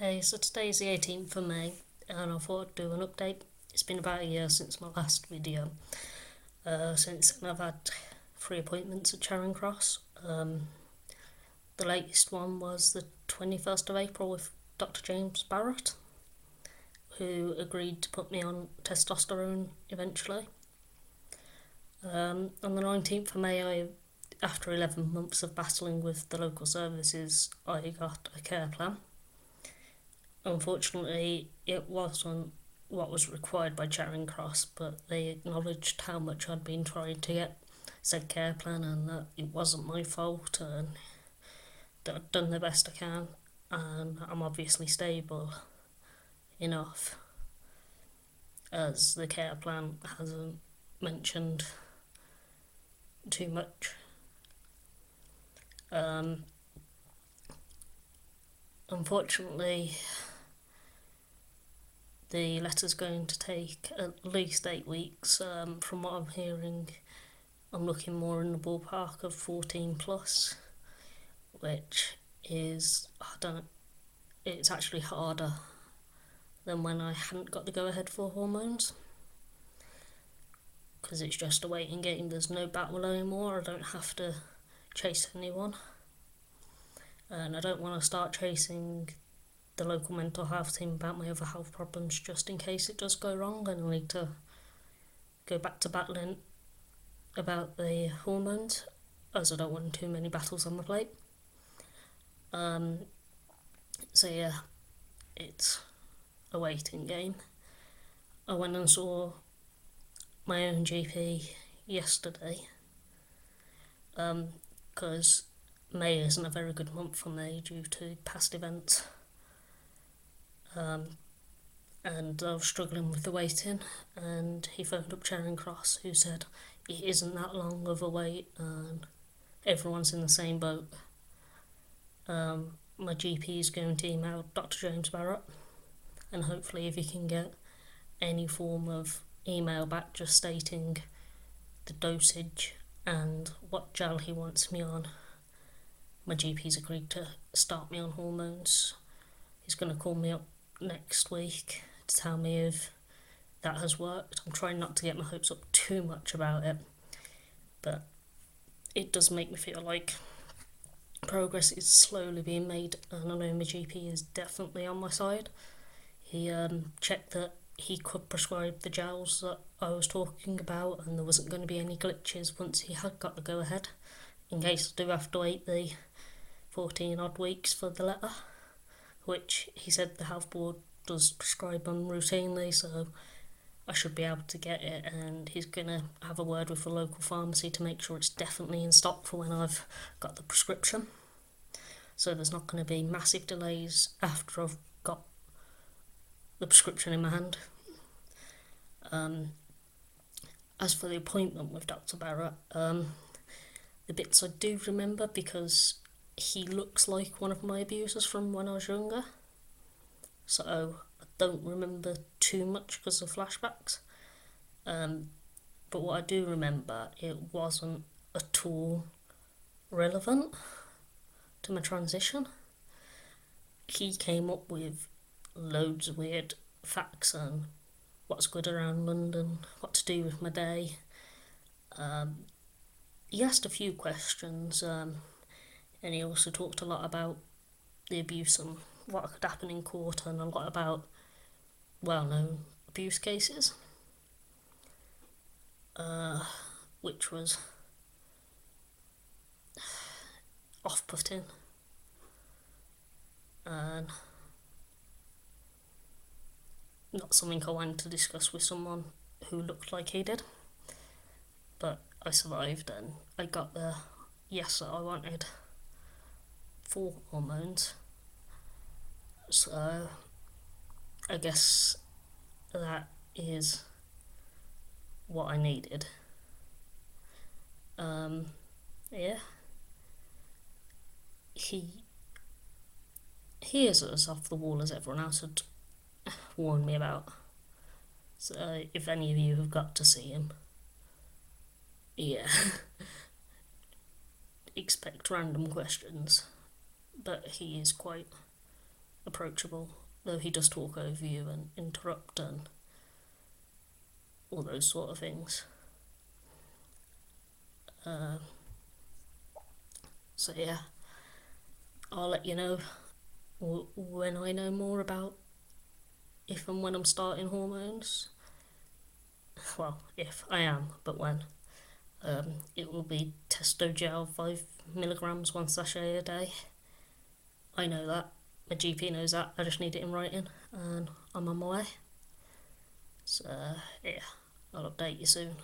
Hey, so today's the 18th of May, and I thought I'd do an update. It's been about a year since my last video. Since then, I've had 3 appointments at Charing Cross. The latest one was the 21st of April with Dr. James Barrett, who agreed to put me on testosterone eventually. On the 19th of May, after 11 months of battling with the local services, I got a care plan. Unfortunately, it wasn't what was required by Charing Cross, but they acknowledged how much I'd been trying to get said care plan and that it wasn't my fault and that I'd done the best I can, and I'm obviously stable enough, as the care plan hasn't mentioned too much. Unfortunately, the letter's going to take at least 8 weeks. From what I'm hearing, I'm looking more in the ballpark of 14 plus, which is, it's actually harder than when I hadn't got the go-ahead for hormones, because it's just a waiting game. There's no battle anymore. I don't have to chase anyone, and I don't want to start chasing the local mental health team about my other health problems just in case it does go wrong and I need to go back to battling about the hormones, as I don't want too many battles on my plate. So yeah, it's a waiting game. I went and saw my own GP yesterday, because May isn't a very good month for me due to past events. And I was struggling with the waiting, and he phoned up Charing Cross, who said it isn't that long of a wait and everyone's in the same boat. My GP is going to email Dr. James Barrett, and hopefully if he can get any form of email back just stating the dosage and what gel he wants me on, my GP's agreed to start me on hormones. He's going to call me up next week to tell me if that has worked. I'm trying not to get my hopes up too much about it, but it does make me feel like progress is slowly being made, and I know my GP is definitely on my side. He checked that he could prescribe the gels that I was talking about and there wasn't going to be any glitches once he had got the go ahead, in case I do have to wait the 14 odd weeks for the letter, which he said the health board does prescribe them routinely, so I should be able to get it, and he's going to have a word with the local pharmacy to make sure it's definitely in stock for when I've got the prescription, so there's not going to be massive delays after I've got the prescription in my hand. As for the appointment with Dr. Barrett, the bits I do remember, because he looks like one of my abusers from when I was younger, so I don't remember too much because of flashbacks. But what I do remember, it wasn't at all relevant to my transition. He came up with loads of weird facts on what's good around London, what to do with my day. He asked a few questions, and he also talked a lot about the abuse and what could happen in court, and a lot about well-known abuse cases, which was off-putting and not something I wanted to discuss with someone who looked like he did. But I survived and I got the yes that I wanted for hormones. So I guess that is what I needed. Yeah. He is as off the wall as everyone else had warned me about. So if any of you have got to see him, yeah, expect random questions, but he is quite approachable, though he does talk over you and interrupt and all those sort of things. So yeah, I'll let you know when I know more about if and when I'm starting hormones. Well, if I am, but when. It will be testo gel, 5 milligrams, 1 sachet a day. I know that. My GP knows that. I just need it in writing, and I'm on my way. So yeah, I'll update you soon.